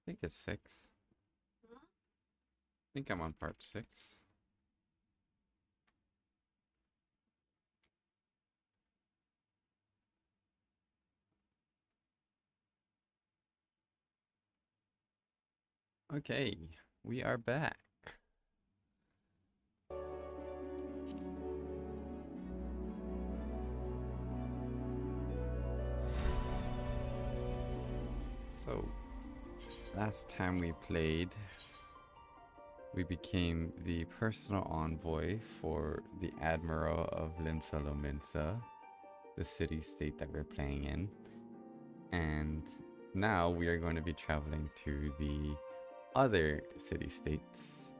think it's 6. I think I'm on part 6. Okay, we are back. So, last time we played, we became the personal envoy for the Admiral of Limsa Lominsa, the city-state that we're playing in. And now we are going to be traveling to the other city-states,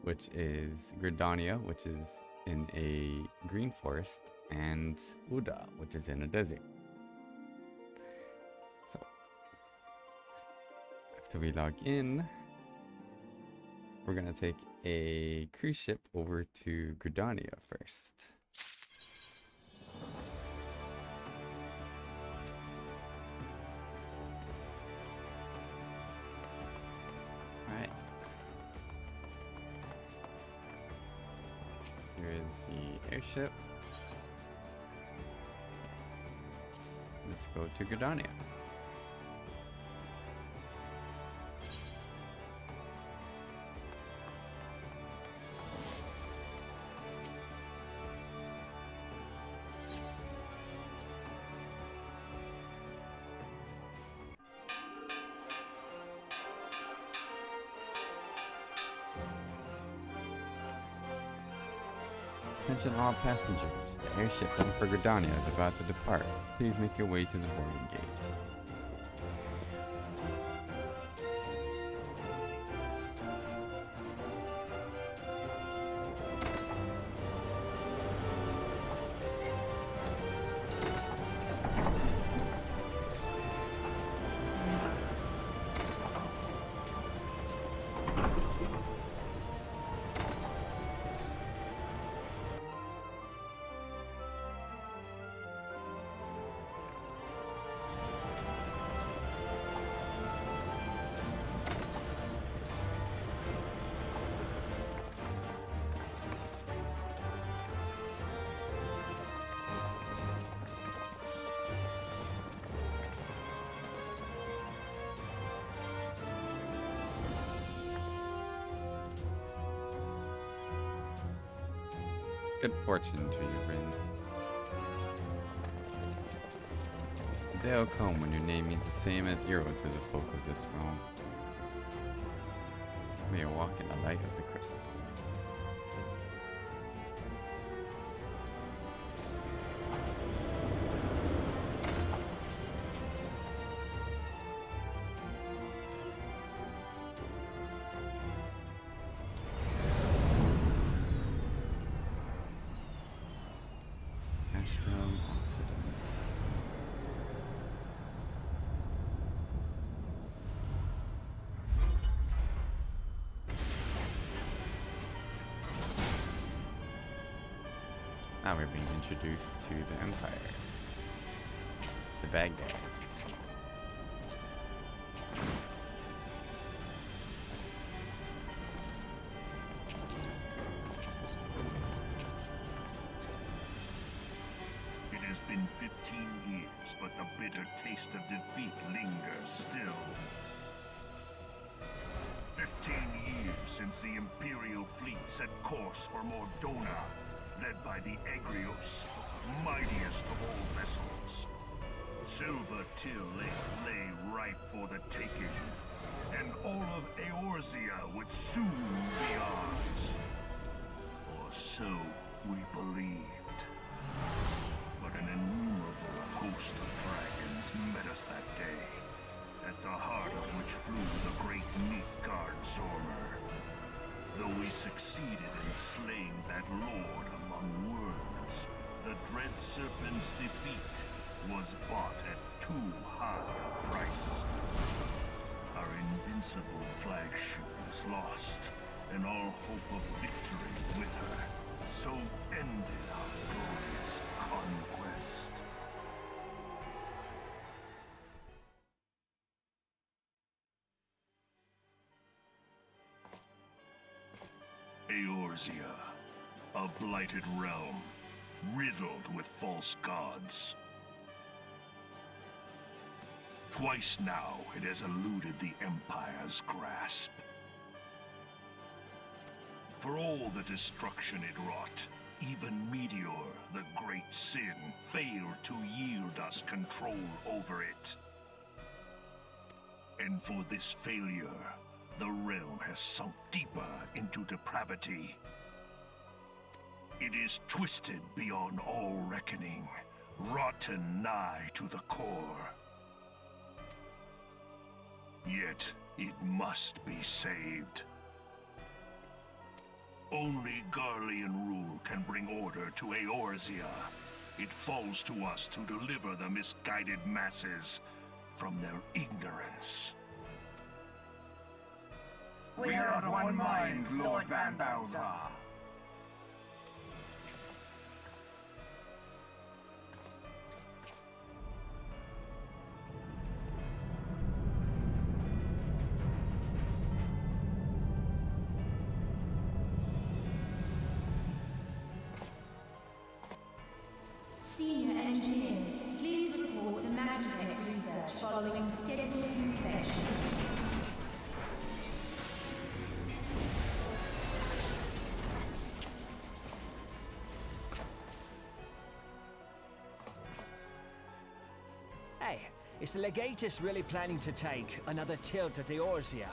which is Gridania, which is in a green forest, and Uda, which is in a desert. So, after we log in, we're gonna take a cruise ship over to Gridania first. Alright. Here is the airship. Let's go to Gridania. Attention all passengers, the airship bound for Gridania is about to depart. Please make your way to the boarding gate. Good fortune to you, Rin. The day will come when your name means the same as Iro to the folk of this realm. May you walk in the light of the crystal. Now we're being introduced to the Empire. The bad guys. It has been 15 years, but the bitter taste of defeat lingers still. 15 years since the Imperial fleet set course for Mordona, led by the Egrios, mightiest of all vessels. Silver Till lay ripe for the taking, and all of Eorzea would soon be ours. Or so we believed. But an innumerable host of dragons met us that day, at the heart of which flew the great Midgard Zormer. Though we succeeded in slaying that lord among worms, the dread serpent's defeat was bought at too high a price. Our invincible flagship was lost, and all hope of victory with her. So ended our glorious conquest. Eorzea, a blighted realm, riddled with false gods. Twice now it has eluded the Empire's grasp. For all the destruction it wrought, even Meteor, the great sin, failed to yield us control over it. And for this failure, the realm has sunk deeper into depravity. It is twisted beyond all reckoning, rotten nigh to the core. Yet, it must be saved. Only Garlean rule can bring order to Eorzea. It falls to us to deliver the misguided masses from their ignorance. We are of one mind, Lord Van Balthar. Senior engineers, please report to Magitech Research following scheduled inspection. Hey, is the Legatus really planning to take another tilt at Eorzea?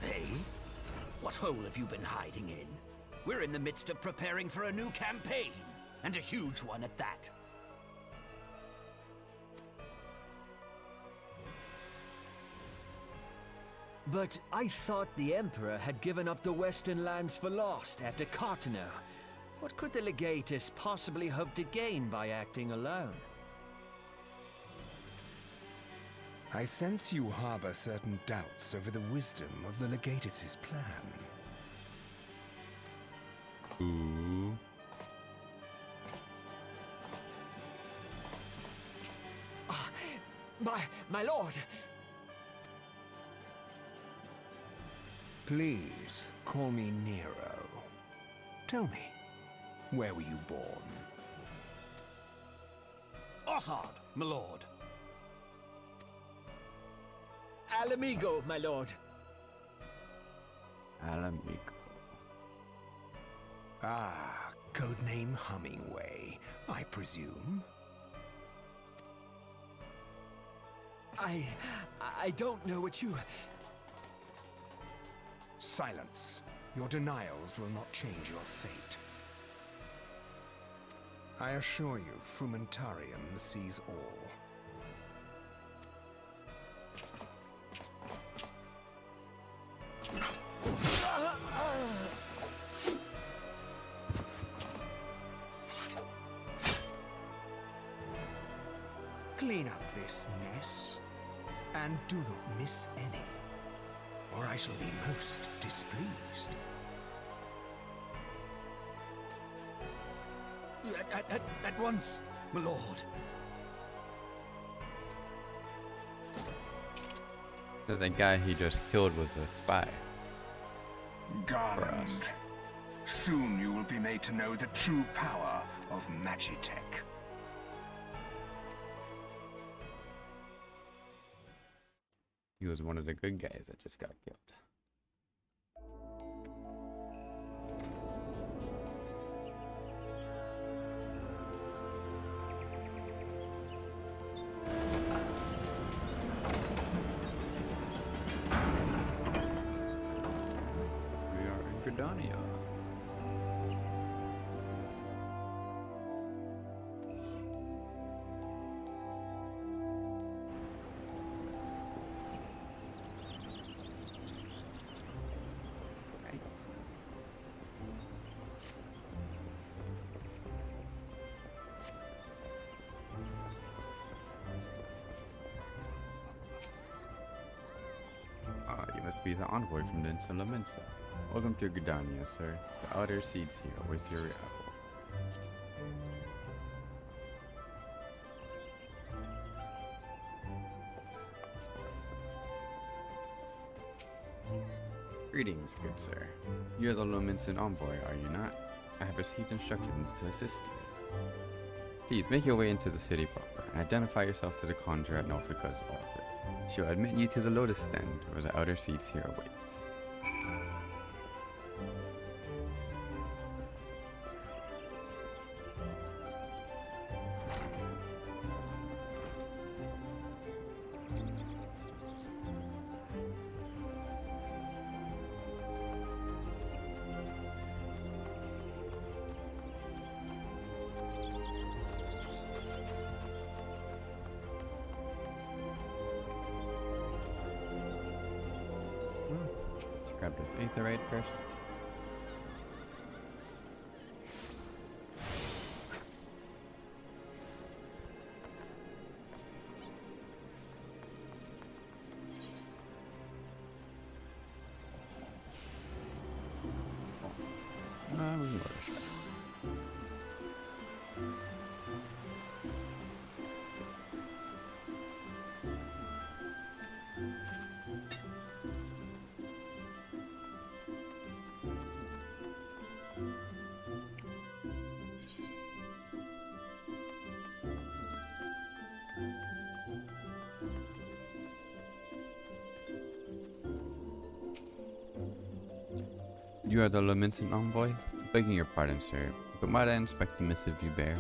Hey? What hole have you been hiding in? We're in the midst of preparing for a new campaign, and a huge one at that. But I thought the Emperor had given up the Western lands for lost after Cartano. What could the Legatus possibly hope to gain by acting alone? I sense you harbor certain doubts over the wisdom of the Legatus' plan. Ooh. My lord! Please, call me Nero. Tell me, where were you born? Othard, my lord. Alamigo, my lord. Alamigo. Ah, codename Hummingway, I presume. I don't know what you... Silence. Your denials will not change your fate. I assure you, Frumentarium sees all. Clean up this mess, and do not miss any, or I shall be most displeased. At once, my lord. So the guy he just killed was a spy. Garland, us. soon you will be made to know the true power of Magitech. He was one of the good guys that just got killed. We are in Gridania. You must be the envoy from Ninsula Mensa. Welcome to Gridania, sir. The outer seats here. Where's your arrival? Greetings, good sir. You're the Lominson envoy, are you not? I have received instructions to assist you. Please make your way into the city proper and identify yourself to the conjurer at Norfolka's orbit. She'll admit you to the Lotus Stand, where the outer seats here awaits. Let's grab this aetherite first. We can go this way. You are the Lominson envoy? Begging your pardon, sir, but might I inspect the missive you bear?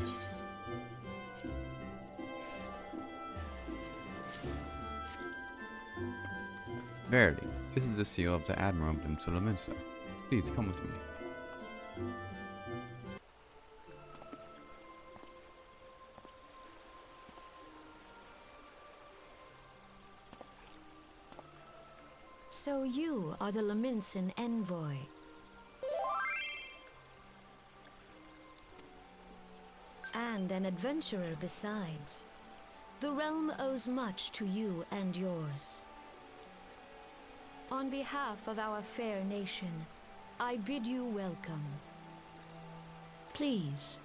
Verily, this is the seal of the Admiral of Lominson. Please come with me. So you are the Lominson envoy. And an adventurer besides. The realm owes much to you and yours. On behalf of our fair nation, I bid you welcome. Please.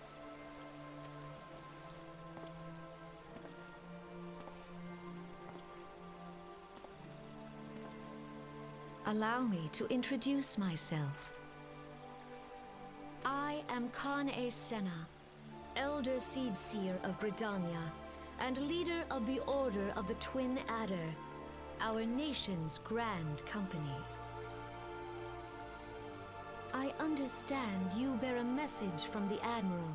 Allow me to introduce myself. I am Khan A. Senna, Elder Seedseer of Britannia, and leader of the Order of the Twin Adder, our nation's grand company. I understand you bear a message from the Admiral.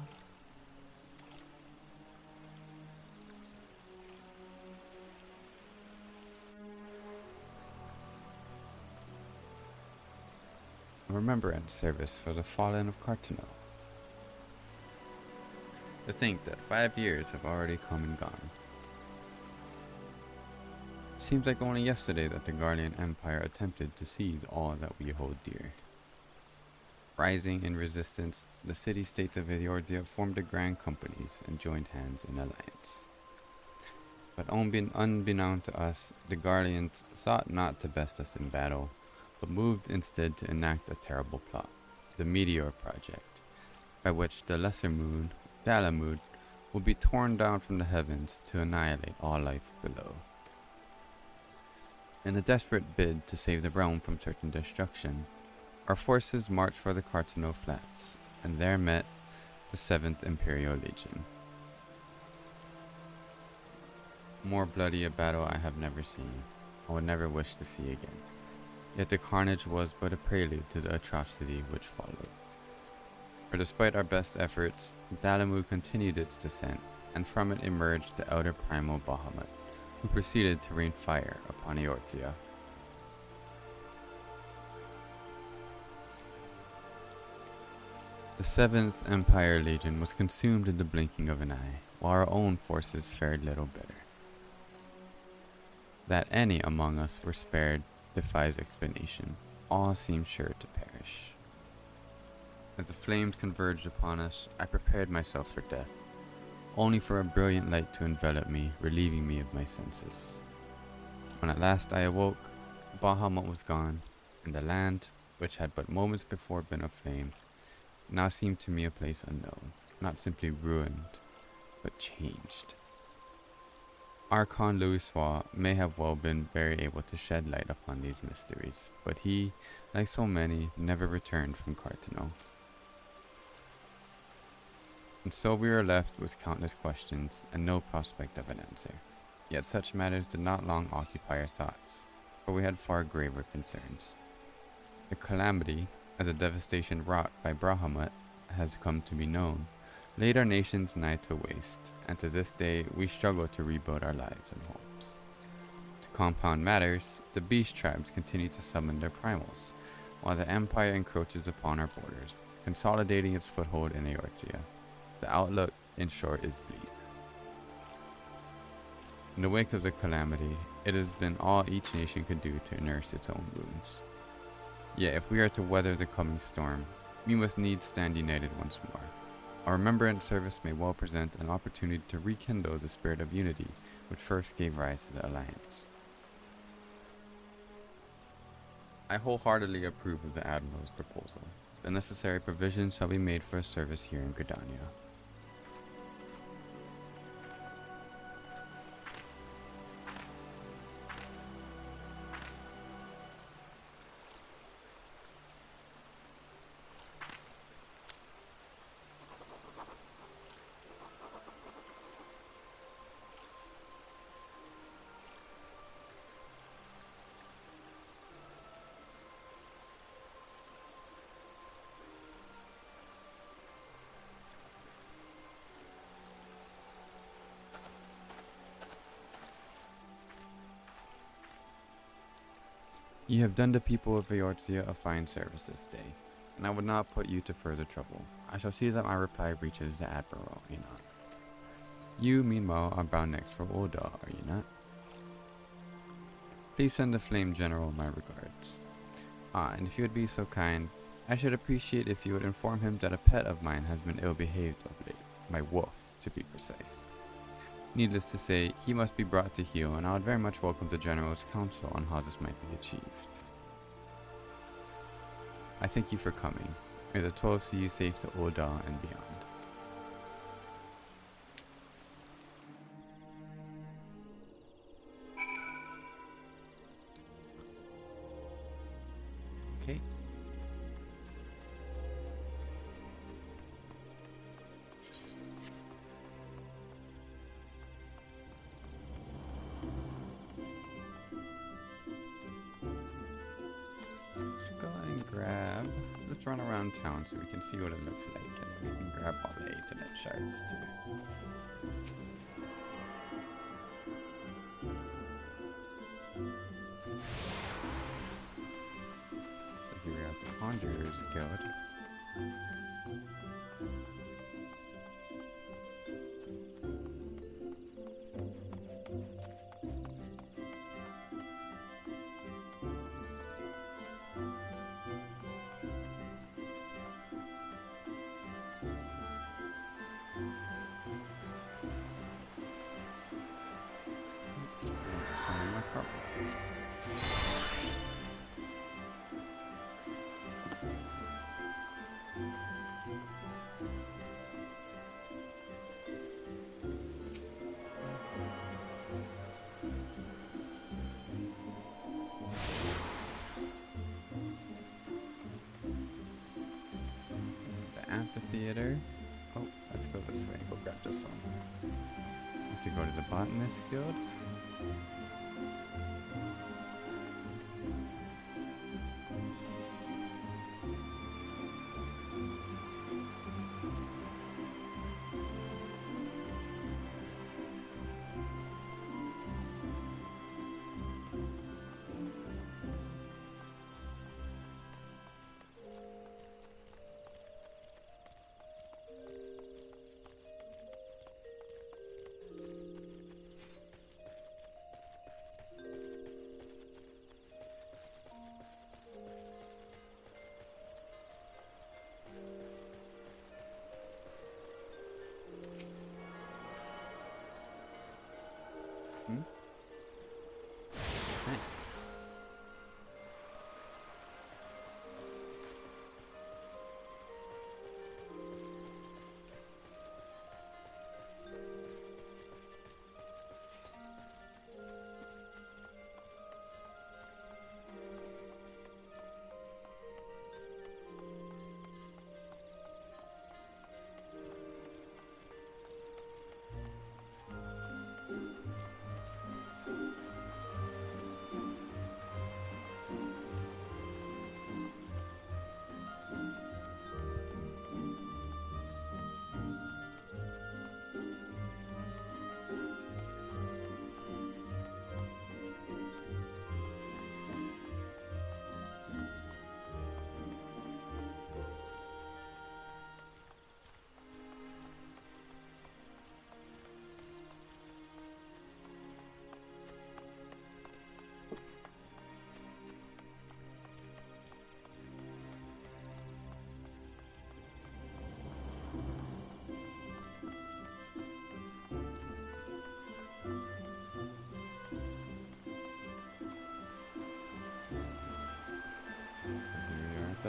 A remembrance service for the fallen of Cartano. To think that 5 years have already come and gone. Seems like only yesterday that the Garlean Empire attempted to seize all that we hold dear. Rising in resistance, the city-states of Eorzea formed the Grand Companies and joined hands in alliance. But unbeknown to us, the Garleans sought not to best us in battle, but moved instead to enact a terrible plot, the Meteor Project, by which the lesser moon, Dalamud, will be torn down from the heavens to annihilate all life below. In a desperate bid to save the realm from certain destruction, our forces marched for the Cartano Flats, and there met the 7th Imperial Legion. More bloody a battle I have never seen, I would never wish to see again. Yet the carnage was but a prelude to the atrocity which followed. For despite our best efforts, Dalamud continued its descent, and from it emerged the outer primal Bahamut, who proceeded to rain fire upon Eorzea. The 7th Empire Legion was consumed in the blinking of an eye, while our own forces fared little better. That any among us were spared defies explanation. All seemed sure to perish. As the flames converged upon us, I prepared myself for death, only for a brilliant light to envelop me, relieving me of my senses. When at last I awoke, Bahamut was gone, and the land, which had but moments before been aflame, now seemed to me a place unknown, not simply ruined, but changed. Archon Louisoix may have well been very able to shed light upon these mysteries, but he, like so many, never returned from Cartano. And so we were left with countless questions and no prospect of an answer. Yet such matters did not long occupy our thoughts, for we had far graver concerns. The calamity, as a devastation wrought by Bahamut, has come to be known, laid our nations nigh to waste, and to this day we struggle to rebuild our lives and homes. To compound matters, the beast tribes continue to summon their primals, while the Empire encroaches upon our borders, consolidating its foothold in Eortia. The outlook, in short, is bleak. In the wake of the calamity, it has been all each nation could do to nurse its own wounds. Yet if we are to weather the coming storm, we must needs stand united once more. Our remembrance service may well present an opportunity to rekindle the spirit of unity which first gave rise to the Alliance. I wholeheartedly approve of the Admiral's proposal. The necessary provisions shall be made for a service here in Gridania. You have done the people of Eortia a fine service this day, and I would not put you to further trouble. I shall see that my reply reaches the Admiral, Enoch. You, meanwhile, are bound next for Ul'dah, are you not? Please send the Flame General my regards. And if you would be so kind, I should appreciate if you would inform him that a pet of mine has been ill-behaved of late. My wolf, to be precise. Needless to say, he must be brought to heel, and I would very much welcome the General's counsel on how this might be achieved. I thank you for coming. May the 12 see you safe to Ul'dah and beyond. Okay. Let's go and grab. Let's run around town so we can see what it looks like, and then we can grab all the Aethernet shards too. So here we have the Conjurer's Guild. Summon my carpet. The amphitheater. Oh, let's go this way. Go grab this one. Have to go to the Botanist Guild.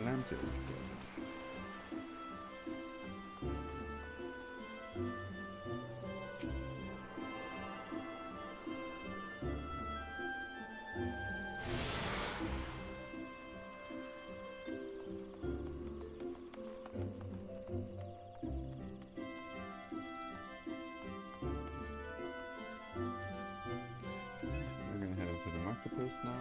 Lancer's Guild. We're gonna head into the marketplace now.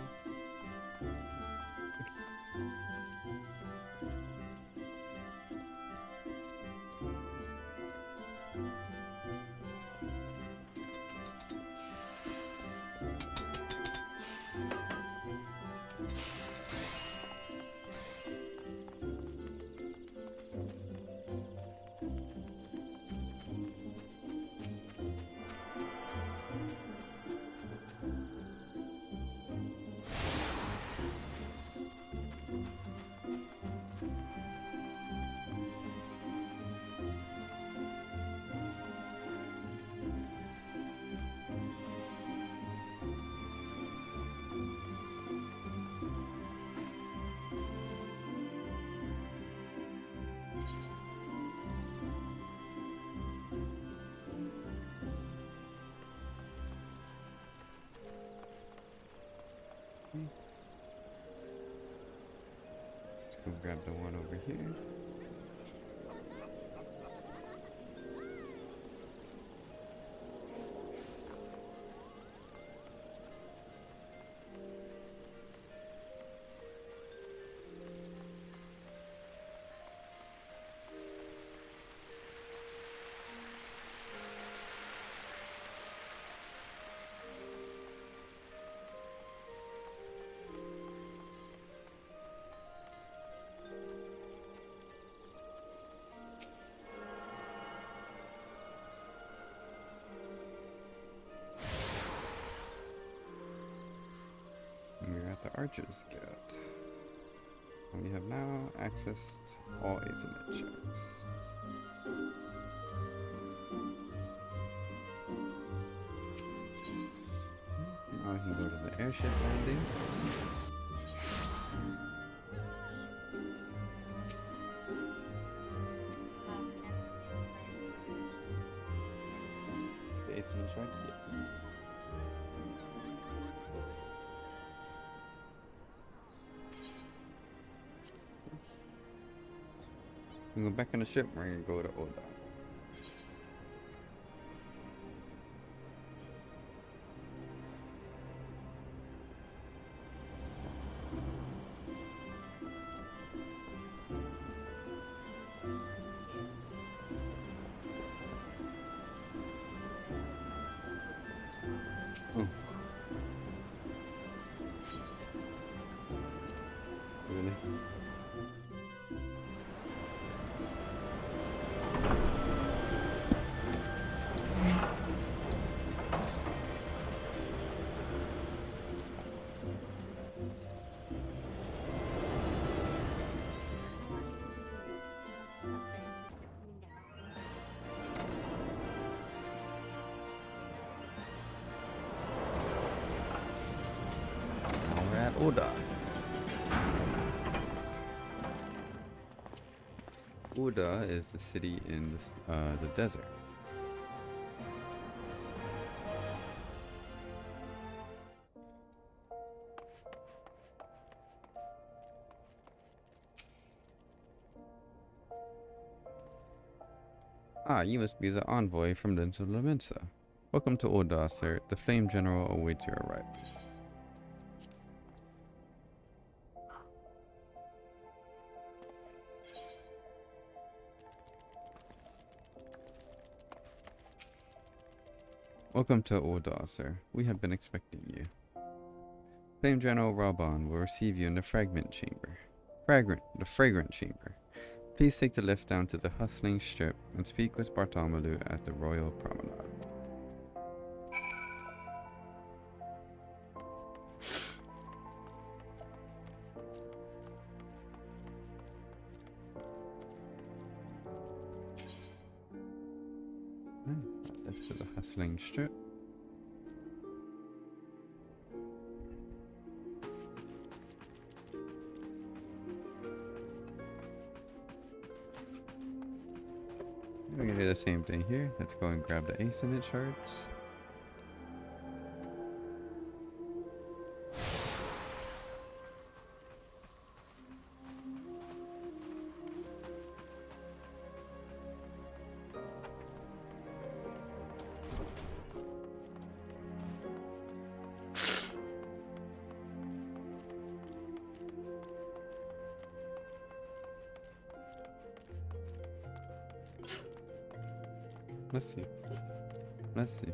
Let's go grab the one over here. And we're at the Archer's Guild. And we have now accessed all Aethernet checks. Now we can go to the airship landing. The Aethernet shards? Yeah. We go back on the ship, we're gonna go to Oda. Oh. Really? Now we're at Oda. Oda is the city in the desert. Ah, you must be the envoy from Lintel Mensa. Welcome to Oda, sir. The Flame General awaits your arrival. Welcome to Oda, sir. We have been expecting you. Flame General Raban will receive you in the Fragrant Chamber. Please take the lift down to the Hustling Strip and speak with Bartholomew at the Royal Promenade. Lift to the Hustling Strip. We're gonna do the same thing here. Let's go and grab the ace in it shards. Let's see. Let's see.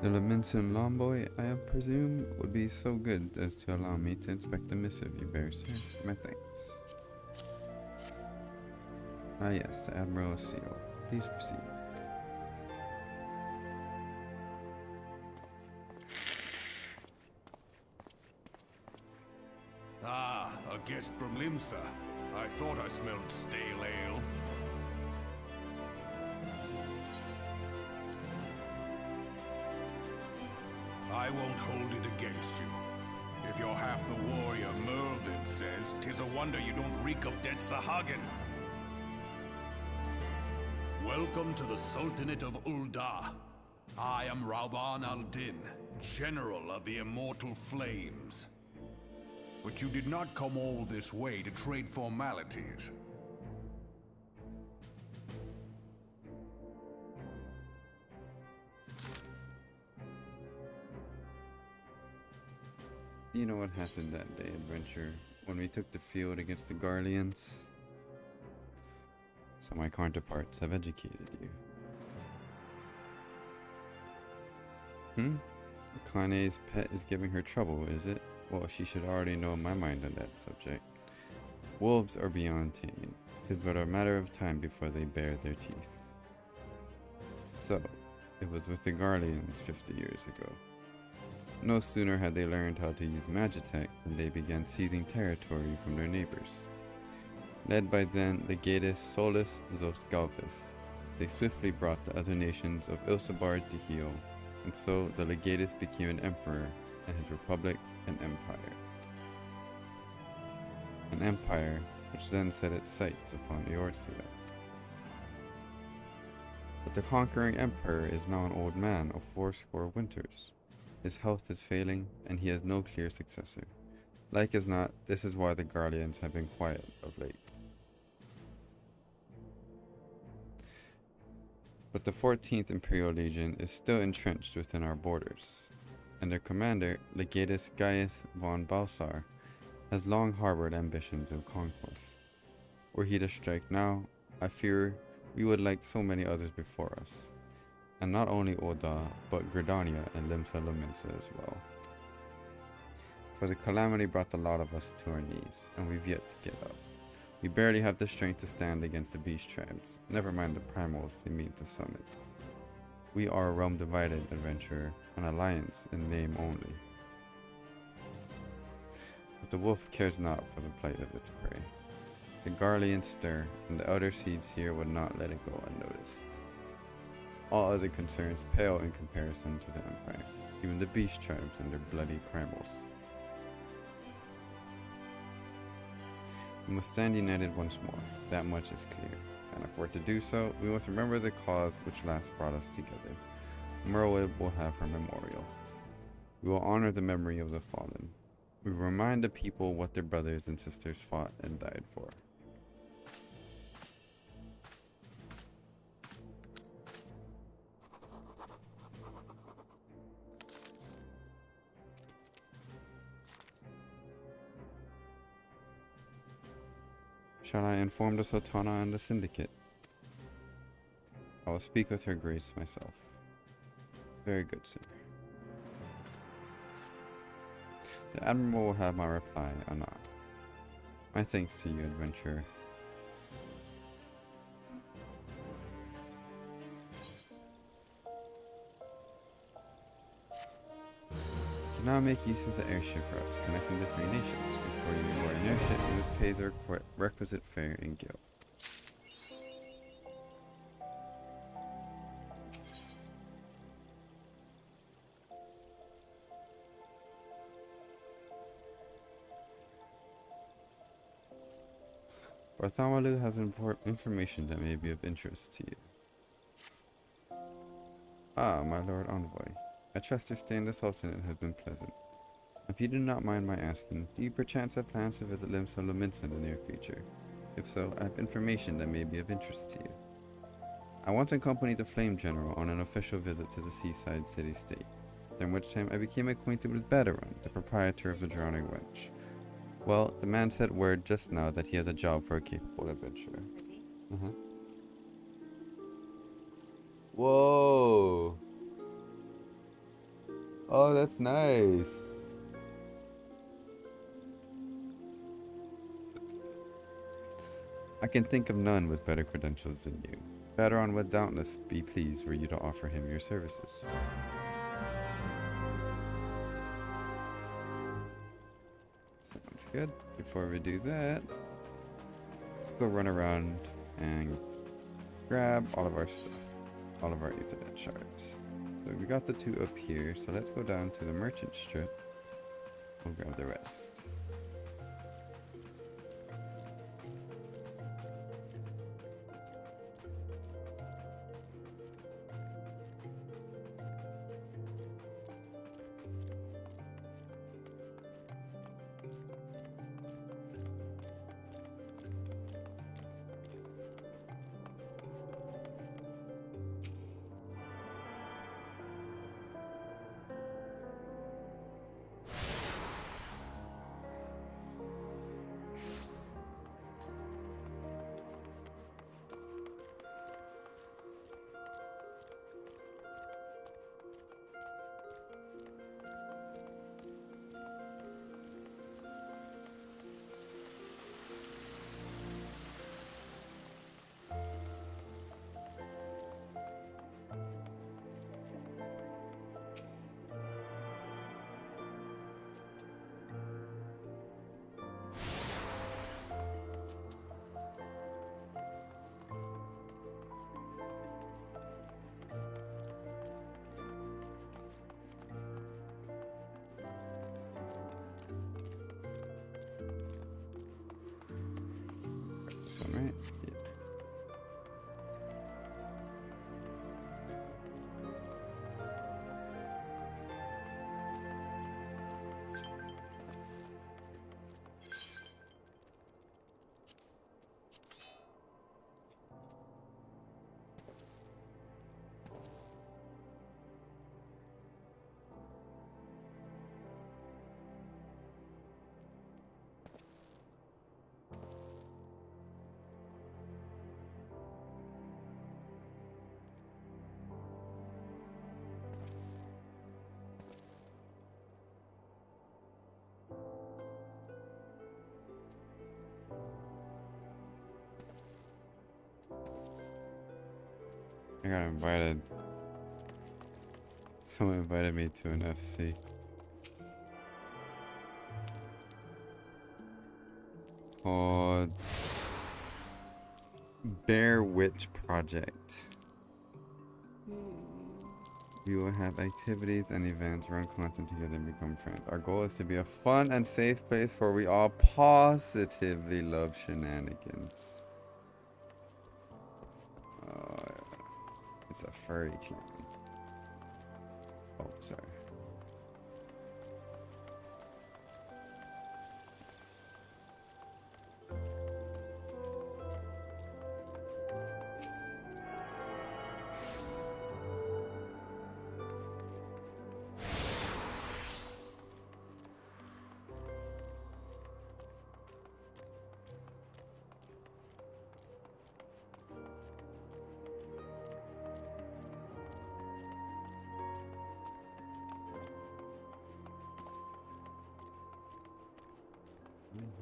The Leminson Lomboy, I presume, would be so good as to allow me to inspect the missive you bear, sir. My thanks. Ah yes, the Admiral's seal. Please proceed. Ah, a guest from Limsa. I thought I smelled stale ale. I won't hold it against you. If you're half the warrior Merlin says, 'tis a wonder you don't reek of dead Sahagin. Welcome to the Sultanate of Ul'dah. I am Rauban al-Din, General of the Immortal Flames. But you did not come all this way to trade formalities. You know what happened that day, adventure, when we took the field against the Garleans? So my counterparts have educated you. Kane's pet is giving her trouble, is it? Well, she should already know my mind on that subject. Wolves are beyond taming. 'Tis but a matter of time before they bare their teeth. So, it was with the Garleans 50 years ago. No sooner had they learned how to use Magitech than they began seizing territory from their neighbors. Led by then Legatus Solus Zosgalvis, they swiftly brought the other nations of Ilsabard to heel, and so the Legatus became an emperor, and his republic an empire. An empire which then set its sights upon Eorzea. But the conquering emperor is now an old man of 80 winters. His health is failing, and he has no clear successor. Like as not, this is why the Garleans have been quiet of late. But the 14th Imperial Legion is still entrenched within our borders, and their commander, Legatus Gaius von Balsar, has long harbored ambitions of conquest. Were he to strike now, I fear we would like so many others before us. And not only Ul'dah, but Gridania and Limsa Lominsa as well. For the calamity brought the lot of us to our knees, and we've yet to get up. We barely have the strength to stand against the beast tribes, never mind the primals they mean to summit. We are a realm divided, adventurer, an alliance in name only. But the wolf cares not for the plight of its prey. The Garleans stir, and the outer seeds here would not let it go unnoticed. All other concerns pale in comparison to the Empire, even the beast tribes and their bloody primals. We must stand united once more, that much is clear, and if we're to do so, we must remember the cause which last brought us together. Merwib will have her memorial. We will honor the memory of the fallen, We remind the people what their brothers and sisters fought and died for. Shall I inform the Sultana and the Syndicate? I will speak with her grace myself. Very good, sir. The Admiral will have my reply or not. My thanks to you, adventurer. You can now make use of the airship route connecting the three nations. Before you board an airship, you must pay the requisite fare in Gil. Bartholomew has information that may be of interest to you. Ah, my Lord Envoy. I trust your stay in the Sultanate has been pleasant. If you do not mind my asking, do you perchance have plans to visit Limsa Lominsa in the near future? If so, I have information that may be of interest to you. I once accompanied the Flame General on an official visit to the seaside city-state, during which time I became acquainted with Badaron, the proprietor of the Drowning Wench. Well, the man sent word just now that he has a job for a capable adventurer. Whoa! Oh, that's nice. I can think of none with better credentials than you. Badaron would doubtless be pleased were you to offer him your services. Sounds good. Before we do that, let's go run around and grab all of our stuff. All of our Ethernet shards. So we got the two up here, so let's go down to the merchant strip. We'll grab the rest. This one, right? Yeah. I got invited. Someone invited me to an FC. Called Bear Witch Project. We will have activities and events, run content together and become friends. Our goal is to be a fun and safe place where we all positively love shenanigans. It's a furry clan. Oh, sorry.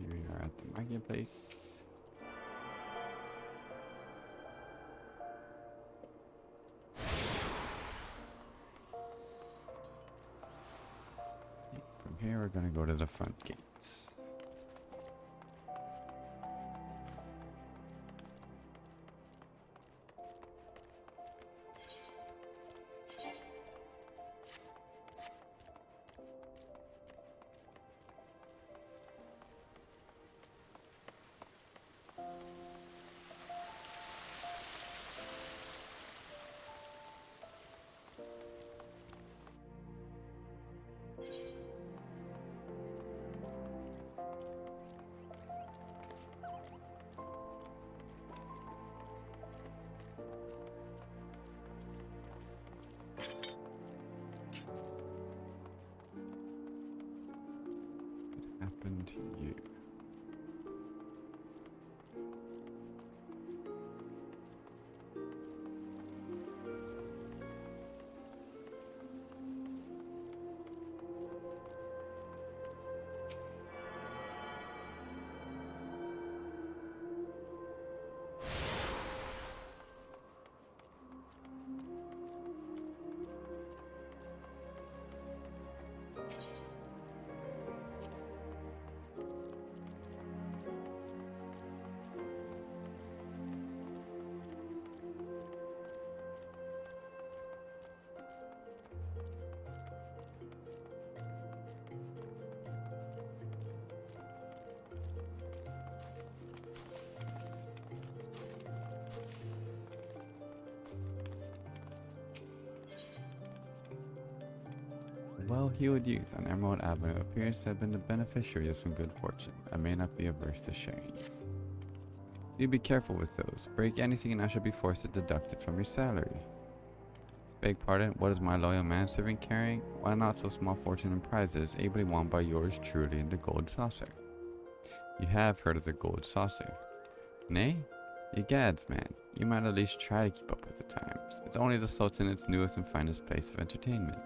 Here we are at the marketplace. From here, we're gonna go to the front gates. What happened to you? Well-heeled youth on Emerald Avenue appears to have been the beneficiary of some good fortune. I may not be averse to sharing. You be careful with those. Break anything and I shall be forced to deduct it from your salary. Beg pardon, what is my loyal manservant carrying? Why not so small fortune in prizes, ably won by yours truly in the gold saucer? You have heard of the gold saucer. Nay? Egads, man. You might at least try to keep up with the times. It's only the Sultan's newest and finest place of entertainment.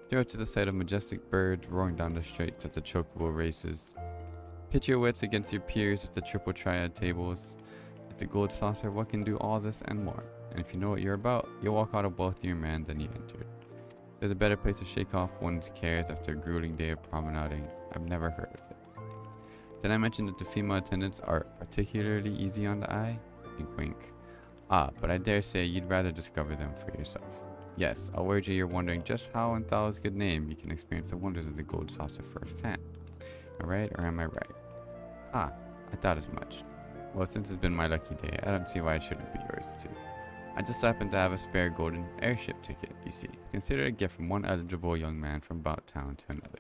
Throw it to the sight of majestic birds roaring down the straights at the chocobo races. Pit your wits against your peers at the triple triad tables. At the gold saucer, what can do all this and more? And if you know what you're about, you'll walk out a wealthier man than you entered. There's a better place to shake off one's cares after a grueling day of promenading. I've never heard of it. Did I mention that the female attendants are particularly easy on the eye? Wink wink. Ah, but I dare say you'd rather discover them for yourself. Yes, I'll wager you're wondering just how in Thal's good name you can experience the wonders of the gold saucer firsthand. Am I right or am I right? Ah, I thought as much. Well, since it's been my lucky day, I don't see why it shouldn't be yours too. I just happen to have a spare golden airship ticket, you see. Consider it a gift from one eligible young man from about town to another.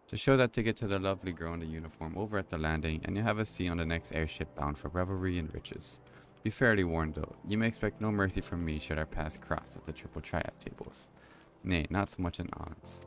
Just show that ticket to the lovely girl in the uniform over at the landing, and you'll have a seat on the next airship bound for revelry and riches. Be fairly warned though, you may expect no mercy from me should our paths cross at the triple triad tables. Nay, not so much in odds.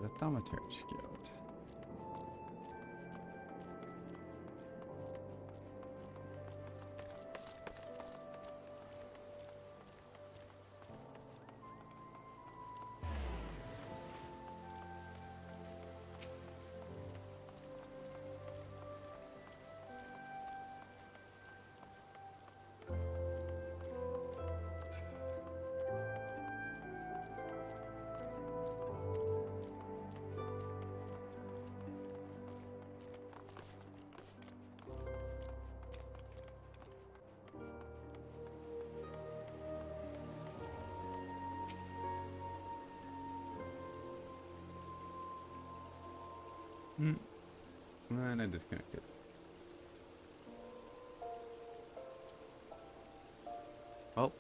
The Thaumaturge Guild. And I disconnected. Oh.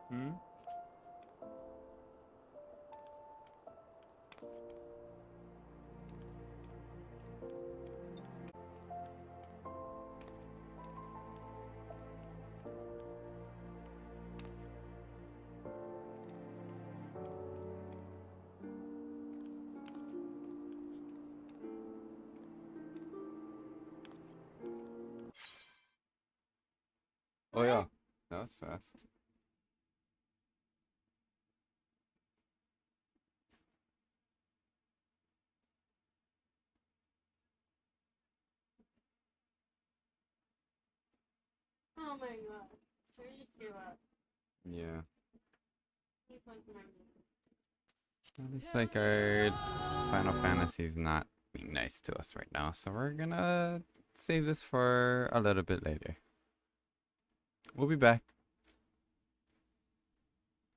Hmm? Oh yeah, that was fast. Oh my god. Should we just give up? Yeah. He fucked my It's like our Final Fantasy's not being nice to us right now, so we're gonna save this for a little bit later. We'll be back.